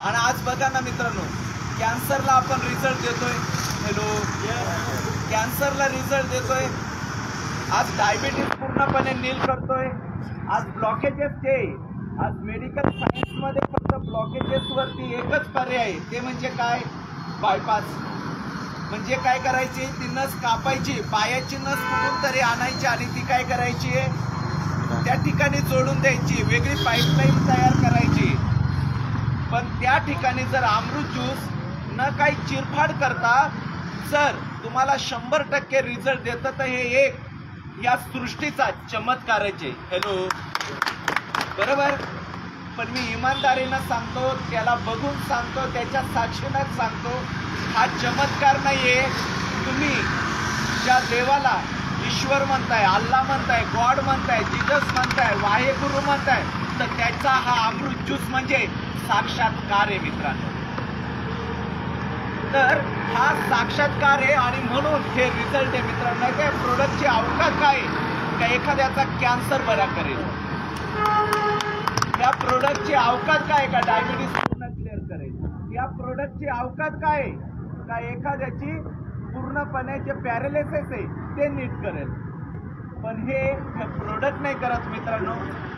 आणि आज बघा ना मित्रांनो, कॅन्सरला आपण रिझल्ट देतोय. हॅलो, कॅन्सरला रिझल्ट देतोय. आज डायबिटीस पूर्णपणे नील करतोय. आज ब्लॉकेजेसचे, आज मेडिकल सायन्समध्ये फक्त ब्लॉकेजेसवरती एकच पर्याय आहे, ते म्हणजे काय? बायपास. म्हणजे काय करायची? ती नस कापायची, पायाची नस कुठून तरी आणायची आणि ती काय करायची? त्या ठिकाणी जोडून द्यायची, वेगळी पाईपलाईन तयार करायची. पण त्या ठिकाणी जर अमृत ज्यूस न काही चिरफाड करता जर तुम्हाला 100% रिझल्ट देतं, तर हे एक या सृष्टीचा चमत्कारच आहे. हॅलो, बरोबर. पण मी इमानदारीनं सांगतो, त्याला बघून सांगतो, त्याच्या साक्षीनं सांगतो, हा चमत्कार नाहीये. तुम्ही ज्या देवाला ईश्वर म्हणताय, अल्लाह म्हणताय, गॉड म्हणताय, जीजस म्हणताय, वाहेगुरु म्हणताय, तर त्याचा हा अमृत ज्यूस म्हणजे साक्षात्कार आहे मित्रांनो. तर हा साक्षात्कार आहे आणि म्हणून हे रिझल्ट आहे मित्रांनो. त्या प्रोडक्टची अवकाश काय? का एखाद्याचा कॅन्सर बरा करेल. या प्रोडक्टची अवकाश काय? का डायबिटीस पूर्ण क्लिअर करेल. या प्रोडक्टची अवकाश काय? का एखाद्याची पूर्णपणे जे पॅरालिसिस आहे ते नीट करेल. पण हे प्रोडक्ट नाही करत मित्रांनो.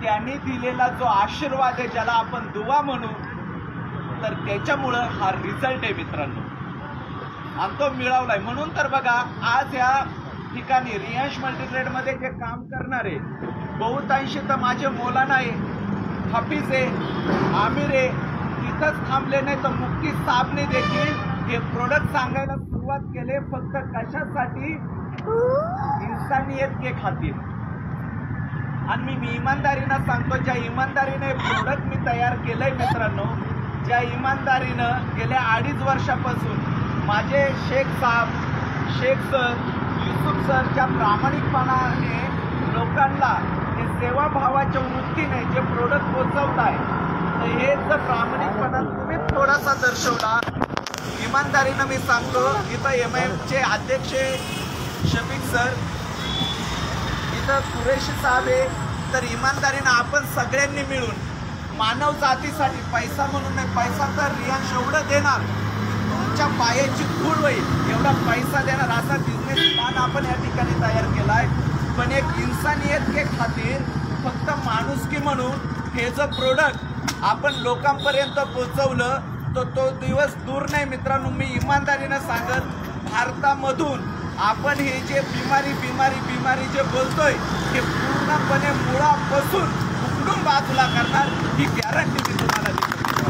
त्यांनी दिलेला जो आशीर्वाद आहे, ज्याला आपण दुवा म्हणू, तर त्याच्यामुळं हा रिझल्ट आहे मित्रांनो, आणि तो मिळवलाय. म्हणून तर बघा, आज या ठिकाणी रियांश मल्टीट्रेडमध्ये जे काम करणारे बहुतांशी तर माझे मौलाना आहे, हाफिज आहे, आमिर आहे, तिथंच थांबले नाही तर मुफ्ती साहेबने देखील हे प्रोडक्ट सांगायला सुरुवात केले. फक्त कशासाठी? इन्सानियत के खातीर. आणि मी इमानदारीनं सांगतो, ज्या इमानदारीने प्रोडक्ट मी तयार केलंय मित्रांनो, ज्या इमानदारीनं गेल्या 2.5 वर्षापासून माझे शेख साहेब, शेख सर, युसुफ सर ज्या प्रामाणिकपणाने लोकांना हे सेवाभावाच्या वृत्तीने जे प्रोडक्ट पोचवत आहे, तर हे जर प्रामाणिकपणा तुम्ही थोडासा दर्शवला, इमानदारीनं मी सांगतो, इथं MIMचे अध्यक्ष शफीक सर, इथं कुरेशी साहेब आहे, तर इमानदारीनं आपण सगळ्यांनी मिळून मानव जातीसाठी, पैसा म्हणून नाही, पैसा तर रियांश एवढं देणार, तुमच्या पायाची धूळ होईल एवढा पैसा देणार, असा बिझनेस प्लॅन आपण या ठिकाणी तयार केला आहे. पण एक इन्सानियत के खातीर, फक्त माणुसकी म्हणून हे जर प्रोडक्ट आपण लोकांपर्यंत पोचवलं, तर तो दिवस दूर नाही मित्रांनो. मी इमानदारीनं सांगत, भारतामधून आपण हे जे बिमारी जे बोलतोय, हे पूर्णपणे मुळापासून उकडून बाजूला करणार, ही गॅरंटी मी तुम्हाला देतो.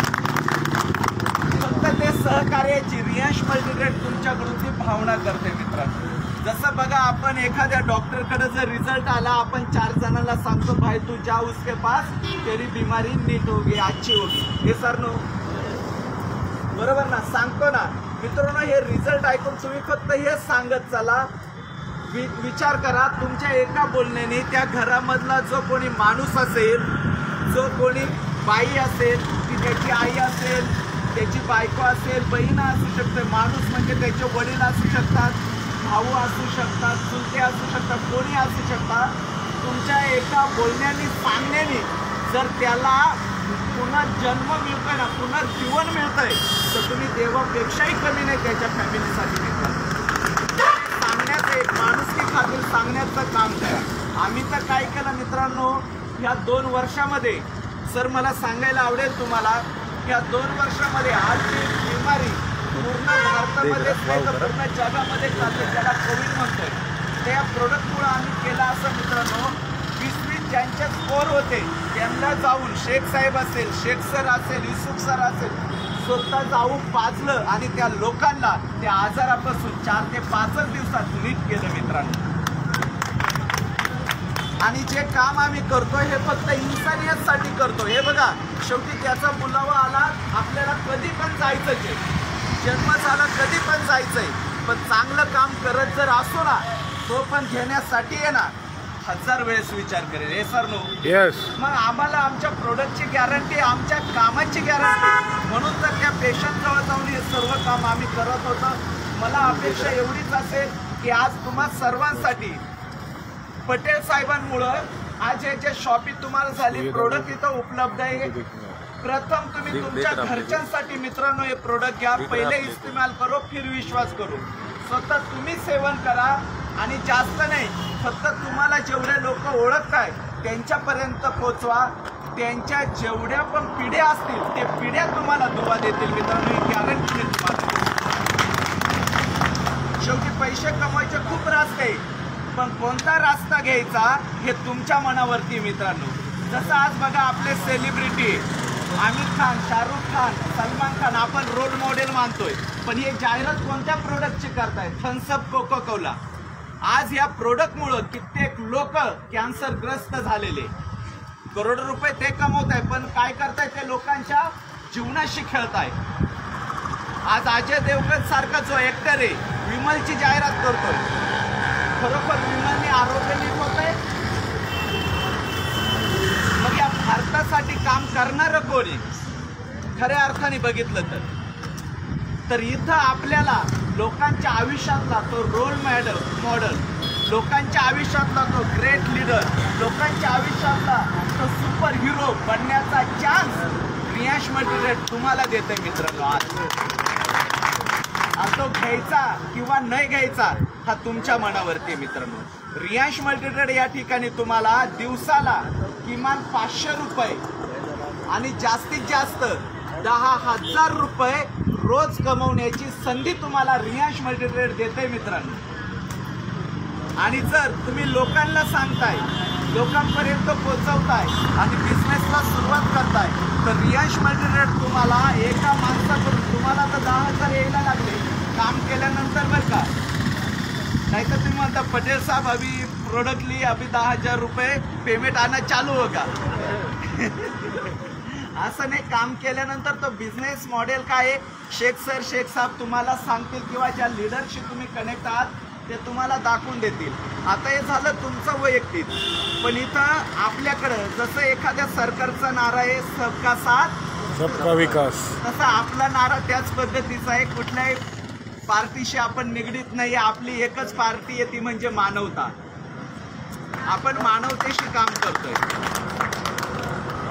फक्त ते सहकार्याची रियांश मल्टीट्रेड तुमच्याकडून ती भावना करते मित्रांनो. जसं बघा, आपण एखाद्या डॉक्टरकडे जर रिझल्ट आला, आपण 4 जणांना सांगतो, भाई तू जा उसके पास, तेरी बीमारी नीट होगी, अच्छी होगी. हे सर नो, बरोबर ना? सांगतो ना मित्रांनो. हे रिझल्ट ऐकून तुम्ही फक्त हे सांगत चला. विचार करा, तुमच्या एका बोलण्याने त्या घरामधला जो कोणी माणूस असेल, जो कोणी बाई असेल, ती त्याची आई असेल, त्याची बायको असेल, बहीण असू शकते, माणूस म्हणजे त्याचे वडील असू शकतात, भाऊ असू शकतात, चुलते असू शकतात, कोणी असू शकतात. तुमच्या एका बोलण्याने, सांगण्याने जर त्याला पुनर्जन्म मिळतोय ना, पुनर्जीवन मिळतंय, तर तुम्ही देवापेक्षाही कमी नाही त्याच्या फॅमिलीसाठी मिळतात. सांगण्याचं एक माणुसकी खातीर सांगण्याचं काम करा. आम्ही तर काय केलं मित्रांनो, ह्या 2 वर्षामध्ये, सर मला सांगायला आवडेल तुम्हाला, ह्या 2 वर्षामध्ये आज जी बिमारी पूर्ण भारतामध्ये पूर्ण जगामध्ये चालते, ज्याला कोविड म्हणतोय, त्या प्रोडक्टमुळे आम्ही केलं असं मित्रांनो. 20 ज्यांचे स्कोर होते त्यांना जाऊन, शेख साहेब असेल, शेख सर असेल, युसुफ सर असेल, स्वतः जाऊन पाजलं आणि त्या लोकांना त्या आजारापासून 4 ते 5 दिवसात नीट केलं मित्रांनो. आणि जे काम आम्ही करतोय हे फक्त इन्सानियतसाठी करतो. हे बघा, शेवटी त्याचा मुलावा आला, आपल्याला कधी पण जायचंच आहे, जन्म झाला कधी पण जायचंय. पण चांगलं काम करत जर असो ना, तो पण घेण्यासाठी आहे ना 1000 वेळेस विचार करेल. हे सर नो, येस. मग आम्हाला आमच्या प्रोडक्टची गॅरंटी, आमच्या कामाची गॅरंटी, म्हणून तर त्या पेशंटजवळ जाऊन हे सर्व काम आम्ही करत होतो. मला अपेक्षा एवढीच असेल की आज तुम्हा सर्वांसाठी पटेल साहेबांमुळं आज याच्या शॉपिंग तुम्हाला झाली, प्रोडक्ट इथं उपलब्ध आहे. प्रथम तुम्ही तुमच्या घरच्यांसाठी मित्रांनो हे प्रोडक्ट घ्या, पहिले इस्तेमाल करो, फिर विश्वास करो. स्वतः तुम्ही सेवन करा आणि जास्त नाही, फक्त तुम्हाला जेवढे लोक ओळखताय त्यांच्यापर्यंत पोहोचवा. त्यांच्या जेवढ्या पण पिढ्या असतील ते पिढ्या तुम्हाला दुवा देतील मित्रांनो, ही गॅरंटी आहे तुम्हाला. शेवटी पैसे कमवायचे खूप रस्ते, पण कोणता रस्ता घ्यायचा हे तुमच्या मनावरती मित्रांनो. जसं आज बघा आपले सेलिब्रिटी आमिर खान, शाहरुख खान, सलमान खान आपण रोल मॉडेल मानतोय, पण हे जाहिरात कोणत्या प्रोडक्टची करताय? Thums Up, Coca Cola. आज या प्रोडक्टमुळं कित्येक लोक कॅन्सरग्रस्त झालेले, करोडो रुपये ते कमवत आहे, पण काय करताय ते लोकांच्या जीवनाशी खेळताय. आज अजय देवगण सारखा जो ऍक्टर आहे विमलची जाहिरात करतोय, खरोखर विमलने आरोग्य नीट होत आहे? मग या भारतासाठी काम करणारं कोणी खऱ्या अर्थाने बघितलं तर इथं आपल्याला लोकांच्या आयुष्यातला तो रोल मॉडेल, लोकांच्या आयुष्यातला तो ग्रेट लीडर, लोकांच्या आयुष्यातला तो सुपर हिरो बनण्याचा चान्स रियांश मल्टीट्रेड तुम्हाला देते मित्रांनो. आज तो घ्यायचा किंवा नाही घ्यायचा हा तुमच्या मनावरती मित्रांनो. रियांश मल्टीट्रेड या ठिकाणी तुम्हाला दिवसाला किमान 500 रुपये आणि जास्तीत जास्त 10,000 रुपये रोज कमवण्याची संधी तुम्हाला रियांश मल्टीट्रेड देते मित्रांनो. आणि जर तुम्ही लोकांना सांगताय, लोकांपर्यंत पोहोचवताय आणि बिझनेसला सुरुवात करताय, तर रियांश मल्टीट्रेड तुम्हाला एका माणसाकडून तुम्हाला तर 10,000 यायला लागले काम केल्यानंतर बरं का. नहीं तो तुम म्हणता पटेल साहब अभी प्रोडक्ट लिए, अभी 10,000 रुपये पेमेंट आना चालू होगा. असं नाही, काम केल्यानंतर तो बिझनेस मॉडेल काय आहे शेख साहेब तुम्हाला सांगतील, किंवा ज्या लीडरशी तुम्ही कनेक्ट आहात ते तुम्हाला दाखवून देतील. आता हे झालं तुमचं वैयक्तिक, पण इथं आपल्याकडं जसं एखाद्या सरकारचा नारा आहे सबका साथ सबका विकास, तसा आपला नारा त्याच पद्धतीचा आहे. कुठल्याही पार्टीशी आपण निगडीत नाही, आपली एकच पार्टी आहे ती म्हणजे मानवता. आपण मानवतेशी काम करतोय.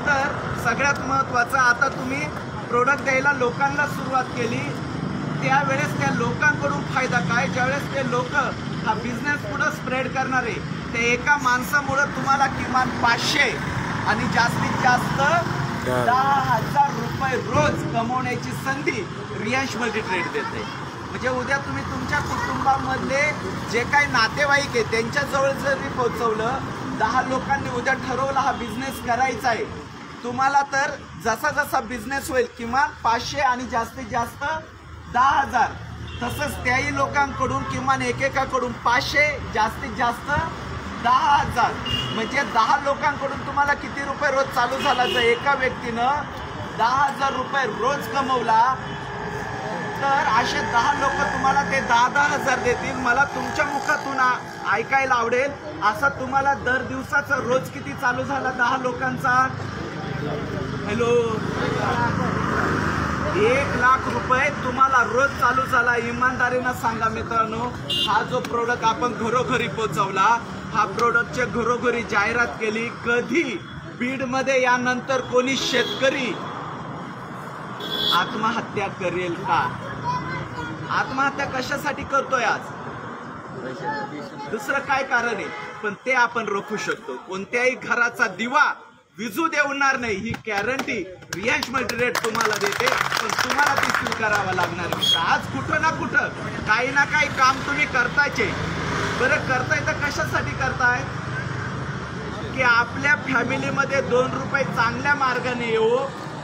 तर सगळ्यात महत्त्वाचं, आता तुम्ही प्रोडक्ट द्यायला लोकांना सुरुवात केली, त्यावेळेस त्या लोकांकडून फायदा काय? ज्यावेळेस ते लोक हा बिझनेस पुढे स्प्रेड करणारे, ते एका माणसामुळे तुम्हाला किमान 500 आणि जास्तीत जास्त 10,000 रुपये रोज कमवण्याची संधी रियांश मल्टीट्रेड देते. म्हणजे उद्या तुम्ही तुमच्या कुटुंबामधले जे काही नातेवाईक आहे त्यांच्याजवळ जरी पोहोचवलं, 10 लोकांनी उद्या ठरवलं हा बिझनेस करायचा आहे तुम्हाला, तर जसा जसा बिझनेस होईल किमान 500 आणि जास्तीत जास्त 10,000, तसंच त्याही लोकांकडून किमान एकेकाकडून 500 जास्तीत जास्त 10,000, म्हणजे 10 लोकांकडून तुम्हाला किती रुपये रोज चालू झाला? जर एका व्यक्तीनं 10,000 रुपये रोज कमवला तर असे 10 लोक तुम्हाला ते 10,000 देतील. मला तुमच्या मुखातून ऐकायला आवडेल, असा तुम्हाला दर दिवसाचा रोज किती चालू झाला 10 लोकांचा? हॅलो, 1 लाख रुपये तुम्हाला रोज चालू झाला. इमानदारीनं सांगा मित्रांनो, हा जो प्रोडक्ट आपण घरोघरी पोहोचवला, हा प्रोडक्टच्या घरोघरी जाहिरात केली, कधी बीडमध्ये यानंतर कोणी शेतकरी आत्महत्या करेल का? आत्महत्या कशासाठी करतोय आज? दुसरं काय कारण आहे? पण ते आपण रोखू शकतो. कोणत्याही घराचा दिवा विजू देणार नाही ही गॅरंटी रियांश मल्टीट्रेड तुम्हाला देते, पण तुम्हाला ती स्वीकारावं लागणार. आज कुठं ना कुठं काही ना काही काम तुम्ही करतायचे. बरं, करताय तर कशासाठी करताय? की आपल्या फॅमिलीमध्ये 2 रुपये चांगल्या मार्गाने येऊ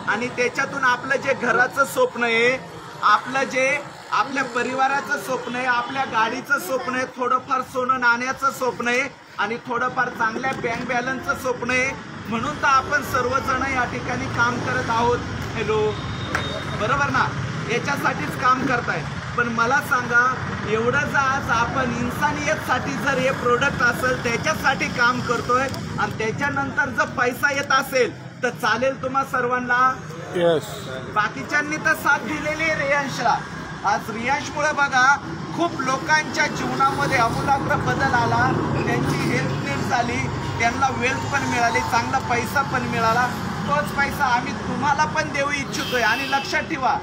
आणि त्याच्यातून आपलं जे घराचं स्वप्न आहे, आपलं जे आपल्या परिवाराचं स्वप्न आहे, आपल्या गाडीचं स्वप्न आहे, थोडंफार सोनं नाण्याचं स्वप्न आहे आणि थोडंफार चांगल्या बँक बॅलन्सचं स्वप्न आहे, म्हणून तर आपण सर्वजण या ठिकाणी काम करत आहोत. हॅलो, बरोबर ना? याच्यासाठीच काम करताय. पण मला सांगा, एवढं जर आज आपण इन्सानियतसाठी जर हे प्रोडक्ट असेल त्याच्यासाठी काम करतोय आणि त्याच्यानंतर जर पैसा येत असेल तर चालेल तुम्हा सर्वांना? बाकीच्यांनी तर साथ दिलेली आहे रियांशला. आज रियांशमुळे बघा खूप लोकांच्या जीवनामध्ये आमूलाग्र बदल आला, त्यांची हेल्थ नीट झाली, त्यांना वेल्थ पण मिळाली, चांगला पैसा पण मिळाला. तोच पैसा आम्ही तुम्हाला पण देऊ इच्छितोय. आणि लक्षात ठेवा,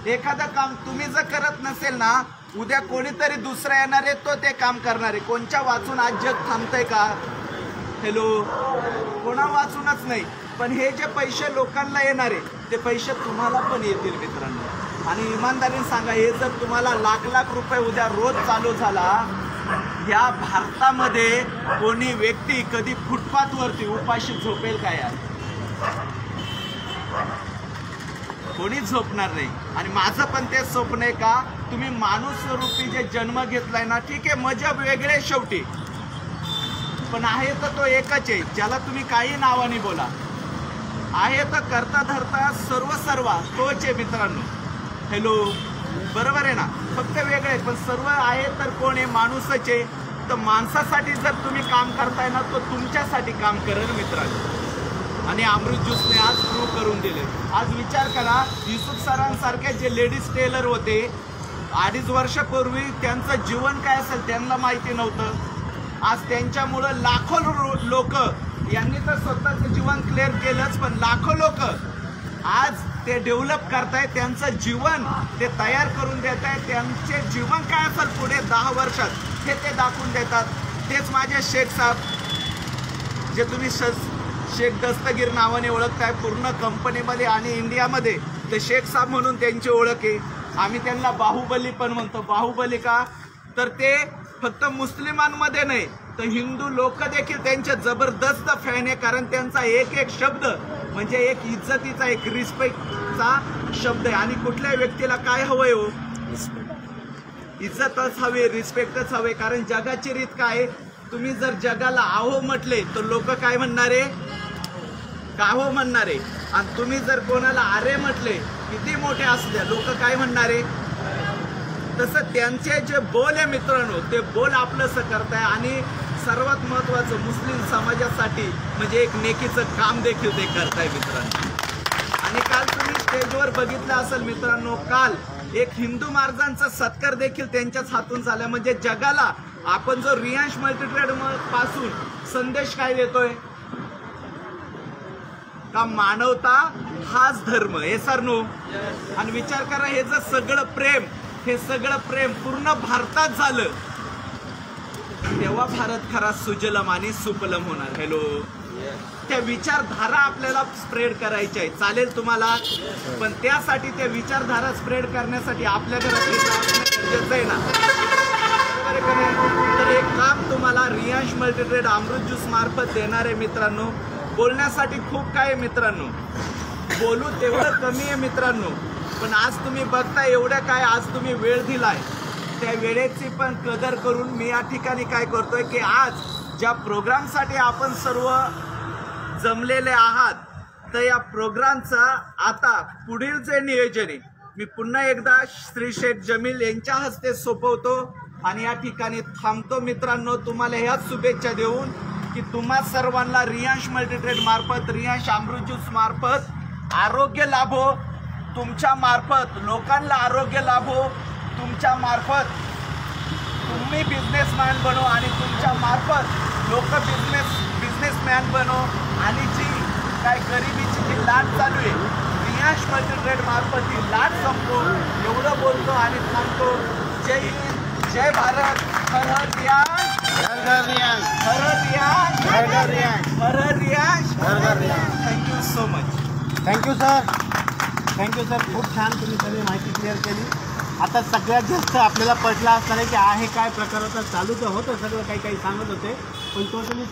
एखादं काम तुम्ही जर करत नसेल ना, उद्या कोणीतरी दुसरा येणार आहे, तो ते काम करणार आहे. कोणच्या वाचून आज जग थांबतंय का? हॅलो, कोणा वाचूनच नाही. पण हे जे पैसे लोकांना येणार आहे, ते पैसे तुम्हाला पण येतील मित्रांनो. आणि इमानदारीने सांगा, हे जर तुम्हाला लाख लाख रुपये उद्या रोज चालू झाला, या भारतामध्ये कोणी व्यक्ती कधी फुटपाथवरती उपाशी झोपेल का यार? कोणीच झोपणार नाही. आणि माझं पण तेच स्वप्न आहे का तुम्ही माणूस रूपी जे जन्म घेतलाय ना, ठीक आहे, मजब वेगळे शेवटी, पण आहे तर तो एकच आहे, ज्याला तुम्ही काही नावाने बोला. आहे तर करता धरता सर्व तोच आहे मित्रांनो. हॅलो, बरोबर आहे ना? फक्त वेगळे पण सर्व आहे तर कोण आहे? माणूसच आहे. तर माणसासाठी जर तुम्ही काम करताय ना, तो तुमच्यासाठी काम करेल मित्रांनो. आणि अमृत ज्यूसने आज प्रूव्ह करून दिले. आज विचार करा, युसुफ सरांसारखे जे लेडीज टेलर होते 2.5 वर्षापूर्वी, त्यांचं जीवन काय असेल त्यांना माहिती नव्हतं. आज त्यांच्यामुळं लाखो लोक, यांनी तर स्वतःचं जीवन क्लिअर केलंच, पण लाखो लोक आज ते डेव्हलप करताय. त्यांचं जीवन ते तयार करून देत आहे. त्यांचे जीवन काय असेल पुढे 10 वर्षात हे ते दाखवून देतात. तेच माझे शेख साहेब, जे तुम्ही शेख दस्तगीर नावाने ओळखताय पूर्ण कंपनीमध्ये आणि इंडियामध्ये, ते शेख साहेब म्हणून त्यांची ओळख आहे. आम्ही त्यांना बाहुबली पण म्हणतो. बाहुबली का? तर ते फक्त मुस्लिमांमध्ये नाही तर हिंदू लोक देखील त्यांचे जबरदस्त फॅन आहे. कारण त्यांचा एक एक शब्द म्हणजे एक इज्जतीचा, एक रिस्पेक्टचा शब्द आहे. आणि कुठल्या व्यक्तीला काय हवंय हो? इज्जतच हवे, रिस्पेक्टच हवे. कारण जगाची रीत काय, तुम्ही जर जगाला आहो म्हटले तर लोक काय म्हणणारे? काहो म्हणणारे. आणि तुम्ही जर कोणाला अरे म्हटले, किती मोठे असू द्या, लोक काय म्हणणारे? तसं त्यांचे जे बोल आहे मित्रांनो, ते बोल आपलंसं करताय. आणि सर्वात महत्त्वाचं मुस्लिम समाजासाठी म्हणजे एक नेकीचं काम देखील ते करताय मित्रांनो. आणि काल तुम्ही स्टेजवर बघितलं असेल मित्रांनो, काल एक हिंदू महाराजांचा सत्कार देखील त्यांच्याच हातून झाला. म्हणजे जगाला आपण जो रियांश मल्टीट्रेड पासून संदेश काय देतोय का? मानवता हाच धर्म हे सर नो. आणि विचार करा, हे जर सगळं प्रेम, हे सगळं प्रेम पूर्ण भारतात झालं, तेव्हा भारत खरा सुजलम आणि सुफलम होणार. हॅलो, त्या विचारधारा आपल्याला स्प्रेड करायच्या आहे. चालेल तुम्हाला? पण त्यासाठी त्या विचारधारा स्प्रेड करण्यासाठी आपल्या घरात गरजेचं आहे ना. तर एक काम तुम्हाला रियांश मल्टीट्रेड अमृत ज्यूस मार्फत देणार आहे मित्रांनो. बोलण्यासाठी खूप काय आहे मित्रांनो, बोलू तेवढं कमी आहे मित्रांनो. पण आज तुम्ही बघताय एवढं काय, आज तुम्ही वेळ दिलाय, त्या वेळेची पण कदर करून मी या ठिकाणी काय करतोय की आज ज्या प्रोग्रामसाठी आपण सर्व जमलेले आहात, तर या प्रोग्रामचा आता पुढील जे नियोजन आहे मी पुन्हा एकदा श्री शेख जमील यांच्या हस्ते सोपवतो आणि या ठिकाणी थांबतो मित्रांनो. तुम्हाला ह्याच शुभेच्छा देऊन की तुम्हा सर्वांना रियांश मल्टीट्रेड मार्फत, रियांश अमृत ज्यूस मार्फत आरोग्य लाभो, तुमच्या मार्फत लोकांना आरोग्य लाभो, तुमच्या मार्फत तुम्ही बिझनेसमॅन बनो आणि तुमच्या मार्फत लोक बिझनेसमॅन बनो. आणि जी काय गरिबीची जी लाट चालू आहे, रियांश मल्टीट्रेड मार्फत ती लाट संपो, एवढं बोलतो आणि थांबतो. जय हिंद, जय भारत. हर हर रियांश, हर हर रियांश, हर हर रियांश, हर हर रियांश, हर हर रियांश, हर हर Riyansh. Thank you so much. Thank you sir, thank you sir. खूप छान तुम्ही सगळी माहिती क्लिअर केली. आता सगळ्यात जास्त आपल्याला पटलं असणार आहे की आहे काय प्रकार होता. चालू तर होतं सगळं, काही काही सांगत होते, पण तो तुम्ही